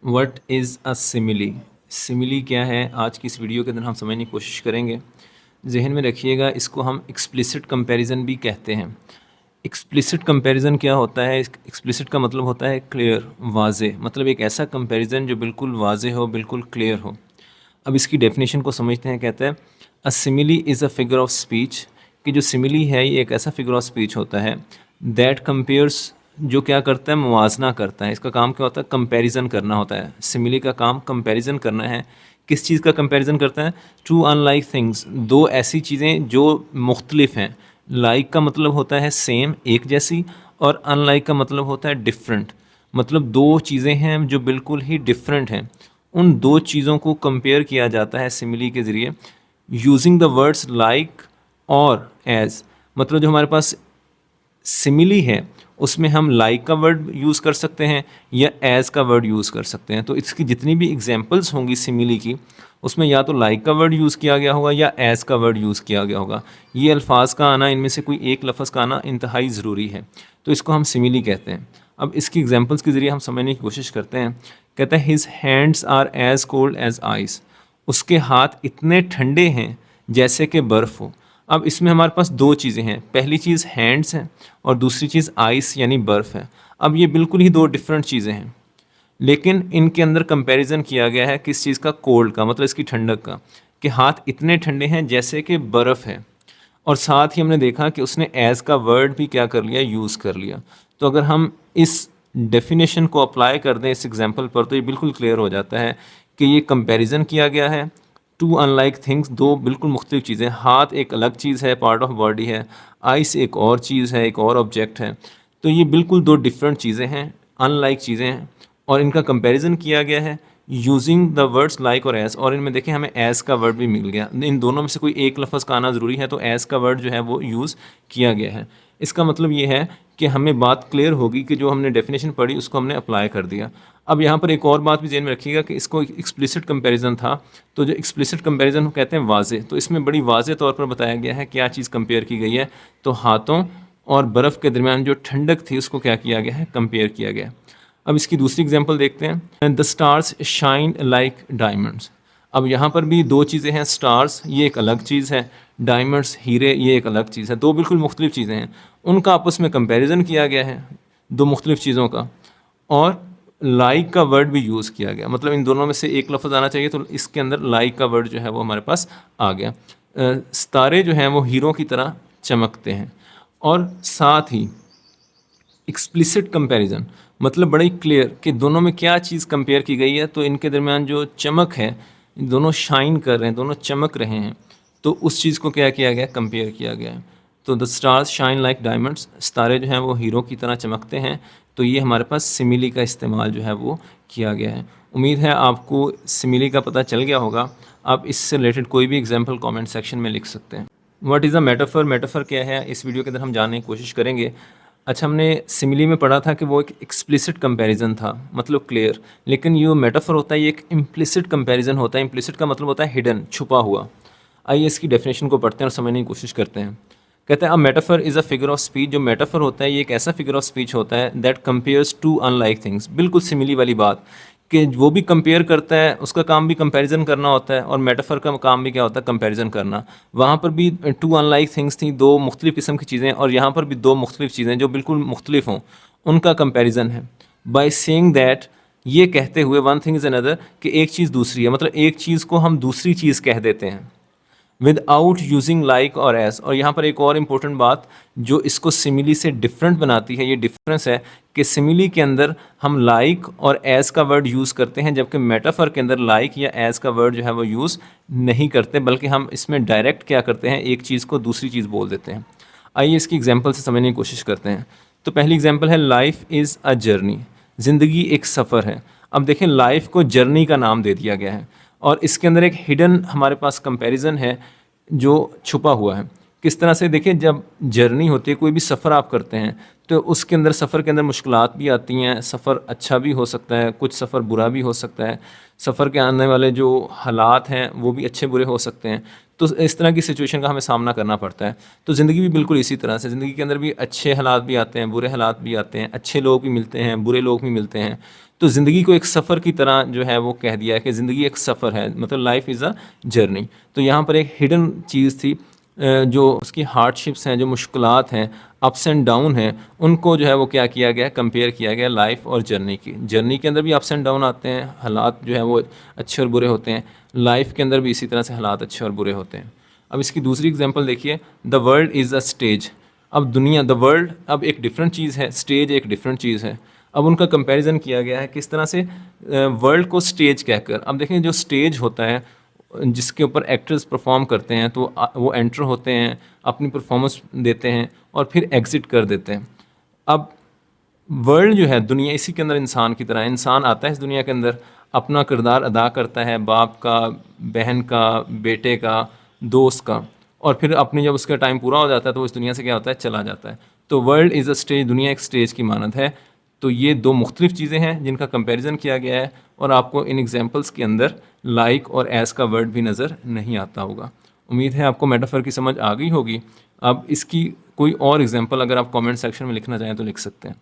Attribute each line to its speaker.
Speaker 1: What is a simile. Simile क्या है, आज की इस वीडियो के अंदर हम समझने की कोशिश करेंगे। जहन में रखिएगा, इसको हम एक्सप्लिसिट कंपैरिजन भी कहते हैं। एक्सप्लिसिट कंपैरिजन क्या होता है? एक्सप्लिसिट का मतलब होता है क्लियर, वाज़े, मतलब एक ऐसा कंपैरिजन जो बिल्कुल वाज़े हो, बिल्कुल क्लियर हो। अब इसकी डेफिनेशन को समझते हैं। कहते हैं a simile is a figure of speech, कि जो सिमिली है ये एक ऐसा फिगर ऑफ स्पीच होता है दैट कंपेयर्स, जो क्या करता है, मुवाजना करता है। इसका काम क्या होता है? कंपैरिजन करना होता है। सिमिली का काम कंपैरिजन करना है। किस चीज़ का कंपैरिजन करता है? टू अनलाइक थिंग्स, दो ऐसी चीज़ें जो मुख्तलिफ हैं। लाइक का मतलब होता है सेम, एक जैसी, और अनलाइक का मतलब होता है डिफरेंट, मतलब दो चीज़ें हैं जो बिल्कुल ही डिफरेंट हैं। उन दो चीज़ों को कंपेयर किया जाता है सिमिली के ज़रिए यूजिंग द वर्ड्स लाइक और एज। मतलब जो हमारे पास सिमिली है उसमें हम लाइक का वर्ड यूज़ कर सकते हैं या एज का वर्ड यूज़ कर सकते हैं। तो इसकी जितनी भी एग्जांपल्स होंगी सिमिली की, उसमें या तो लाइक का वर्ड यूज़ किया गया होगा या एज का वर्ड यूज़ किया गया होगा। ये अल्फाज का आना, इनमें से कोई एक लफ्ज़ का आना इंतहाई ज़रूरी है, तो इसको हम सिमिली कहते हैं। अब इसकी एग्जांपल्स के ज़रिए हम समझने की कोशिश करते हैं। कहता है his hands are as cold as ice, उसके हाथ इतने ठंडे हैं जैसे कि बर्फ़ हो। अब इसमें हमारे पास दो चीज़ें हैं, पहली चीज़ हैंड्स हैं और दूसरी चीज़ आइस यानी बर्फ़ है। अब ये बिल्कुल ही दो डिफरेंट चीज़ें हैं, लेकिन इनके अंदर कंपैरिजन किया गया है किस चीज़ का? कोल्ड का, मतलब इसकी ठंडक का, कि हाथ इतने ठंडे हैं जैसे कि बर्फ़ है। और साथ ही हमने देखा कि उसने एज़ का वर्ड भी क्या कर लिया? यूज़ कर लिया। तो अगर हम इस डेफिनेशन को अप्लाई कर दें इस एग्जांपल पर, तो ये बिल्कुल क्लियर हो जाता है कि ये कंपैरिजन किया गया है टू अनलाइक थिंग्स, दो बिल्कुल मुख्तलिफ चीज़ें। हाथ एक अलग चीज़ है, पार्ट ऑफ बॉडी है, आइस एक और चीज़ है, एक और ऑब्जेक्ट है। तो ये बिल्कुल दो डिफरेंट चीज़ें हैं, अनलाइक चीज़ें हैं, और इनका कंपैरिजन किया गया है यूजिंग द वर्ड्स लाइक और एज़। और इनमें देखें हमें एज़ का वर्ड भी मिल गया। इन दोनों में से कोई एक लफ्ज़ का आना ज़रूरी है, तो एज़ का वर्ड जो है वो यूज़ किया गया है। इसका मतलब ये है कि हमें बात क्लियर होगी कि जो हमने डेफिनेशन पढ़ी उसको हमने अप्लाई कर दिया। अब यहाँ पर एक और बात भी ज़हन में रखिएगा कि इसको एक्सप्लिसिट कंपैरिजन था, तो जो एक्सप्लिसिट कंपैरिजन कहते हैं वाज़े, तो इसमें बड़ी वाज़े तौर पर बताया गया है क्या चीज़ कंपेयर की गई है। तो हाथों और बर्फ़ के दरमियान जो ठंडक थी उसको क्या किया गया है? कंपेयर किया गया। अब इसकी दूसरी एग्जांपल देखते हैं। The stars shine like diamonds. अब यहाँ पर भी दो चीज़ें हैं, स्टार्स ये एक अलग चीज़ है, डायमंड्स हीरे ये एक अलग चीज़ है। दो बिल्कुल मुख्तलिफ चीज़ें हैं, उनका आपस में कंपैरिजन किया गया है, दो मुख्तलिफ चीज़ों का। और लाइक का वर्ड भी यूज़ किया गया, मतलब इन दोनों में से एक लफ्ज़ आना चाहिए, तो इसके अंदर लाइक का वर्ड जो है वो हमारे पास आ गया। सितारे जो हैं वो हीरों की तरह चमकते हैं। और साथ ही एक्सप्लिसिट कंपैरिजन मतलब बड़ा ही क्लियर कि दोनों में क्या चीज़ कंपेयर की गई है, तो इनके दरमियान जो चमक है, दोनों शाइन कर रहे हैं, दोनों चमक रहे हैं, तो उस चीज़ को क्या किया गया? कंपेयर किया गया है। तो the stars shine like diamonds, सितारे जो हैं वो हीरो की तरह चमकते हैं। तो ये हमारे पास सिमिली का इस्तेमाल जो है वो किया गया है। उम्मीद है आपको सिमिली का पता चल गया होगा। आप इससे रिलेटेड कोई भी एग्जाम्पल कॉमेंट सेक्शन में लिख सकते हैं। What is a metaphor? Metaphor क्या है, इस वीडियो के अंदर हम जानने की कोशिश करेंगे। अच्छा, हमने सिमिली में पढ़ा था कि वो एक एक्सप्लिसिट कंपैरिजन था, मतलब क्लियर, लेकिन ये मेटाफर होता है ये एक इम्प्लिसिट कंपैरिजन होता है। इम्प्लिसिट का मतलब होता है हिडन, छुपा हुआ। आइए इसकी डेफिनेशन को पढ़ते हैं और समझने की कोशिश करते हैं। कहते हैं a metaphor is a figure of speech. जो मेटाफर होता है ये एक ऐसा फिगर ऑफ स्पीच होता है that compares to unlike things, बिल्कुल सिमिली वाली बात, कि वो भी कंपेयर करता है, उसका काम भी कंपैरिजन करना होता है, और मेटाफर का काम भी क्या होता है? कंपैरिजन करना। वहाँ पर भी टू अनलाइक थिंग्स थी, दो मुख्तलिफ किस्म की चीज़ें, और यहाँ पर भी दो मुख्तलिफ चीज़ें जो बिल्कुल मुख्तलिफ हों, उनका कंपैरिजन है। बाय सेइंग दैट, ये कहते हुए, वन थिंग इज़ अनदर, कि एक चीज़ दूसरी है, मतलब एक चीज़ को हम दूसरी चीज़ कह देते हैं विदाउट यूजिंग लाइक और एस। और यहाँ पर एक और इम्पोर्टेंट बात जो इसको सिमिली से डिफरेंट बनाती है, ये डिफरेंस है कि सिमिली के अंदर हम लाइक और एस का वर्ड यूज़ करते हैं, जबकि मेटाफर के अंदर लाइक या एस का वर्ड जो है वो यूज़ नहीं करते, बल्कि हम इसमें डायरेक्ट क्या करते हैं? एक चीज़ को दूसरी चीज़ बोल देते हैं। आइए इसकी एग्जाम्पल से समझने की कोशिश करते हैं। तो पहली एग्जाम्पल है लाइफ इज़ अ जर्नी, ज़िंदगी एक सफ़र है। अब देखें, लाइफ को जर्नी का नाम दे दिया गया है, और इसके अंदर एक हिडन हमारे पास कंपैरिजन है जो छुपा हुआ है। किस तरह से? देखिए, जब जर्नी होती है, कोई भी सफ़र आप करते हैं, तो उसके अंदर सफ़र के अंदर मुश्किलात भी आती हैं, सफ़र अच्छा भी हो सकता है, कुछ सफ़र बुरा भी हो सकता है, सफ़र के आने वाले जो हालात हैं वो भी अच्छे बुरे हो सकते हैं। तो इस तरह की सिचुएशन का हमें सामना करना पड़ता है। तो ज़िंदगी भी बिल्कुल इसी तरह से, ज़िंदगी के अंदर भी अच्छे हालात भी आते हैं, बुरे हालात भी आते हैं, अच्छे लोग भी मिलते हैं, बुरे लोग भी मिलते हैं। तो तो ज़िंदगी को एक सफ़र की तरह जो है वो कह दिया है कि ज़िंदगी एक सफ़र है, मतलब लाइफ इज़ अ जर्नी। तो यहाँ पर एक हिडन चीज़ थी, जो उसकी हार्डशिप्स हैं, जो मुश्किलात हैं, अप्स एंड डाउन हैं, उनको जो है वो क्या किया गया, कंपेयर किया गया लाइफ और जर्नी की। जर्नी के अंदर भी अप्स एंड डाउन आते हैं, हालात जो है वो अच्छे और बुरे होते हैं, लाइफ के अंदर भी इसी तरह से हालात अच्छे और बुरे होते हैं। अब इसकी दूसरी एग्जांपल देखिए, the world is a stage. अब दुनिया, द वर्ल्ड अब एक डिफरेंट चीज़ है, स्टेज एक डिफरेंट चीज़ है। अब उनका कंपैरिजन किया गया है किस तरह से, वर्ल्ड को स्टेज कहकर। अब देखें, जो स्टेज होता है जिसके ऊपर एक्टर्स परफॉर्म करते हैं, तो वो एंटर होते हैं, अपनी परफॉर्मेंस देते हैं और फिर एग्ज़िट कर देते हैं। अब वर्ल्ड जो है, दुनिया, इसी के अंदर इंसान की तरह है। इंसान आता है इस दुनिया के अंदर, अपना किरदार अदा करता है, बाप का, बहन का, बेटे का, दोस्त का, और फिर अपनी जब उसका टाइम पूरा हो जाता है तो वो इस दुनिया से क्या होता है, चला जाता है। तो वर्ल्ड इज़ अ स्टेज, दुनिया एक स्टेज की मानद है। तो ये दो मुख्तलिफ चीज़ें हैं जिनका कंपैरिजन किया गया है, और आपको इन एग्जांपल्स के अंदर लाइक और एस का वर्ड भी नज़र नहीं आता होगा। उम्मीद है आपको मेटाफर की समझ आ गई होगी। अब इसकी कोई और एग्जांपल अगर आप कमेंट सेक्शन में लिखना चाहें तो लिख सकते हैं।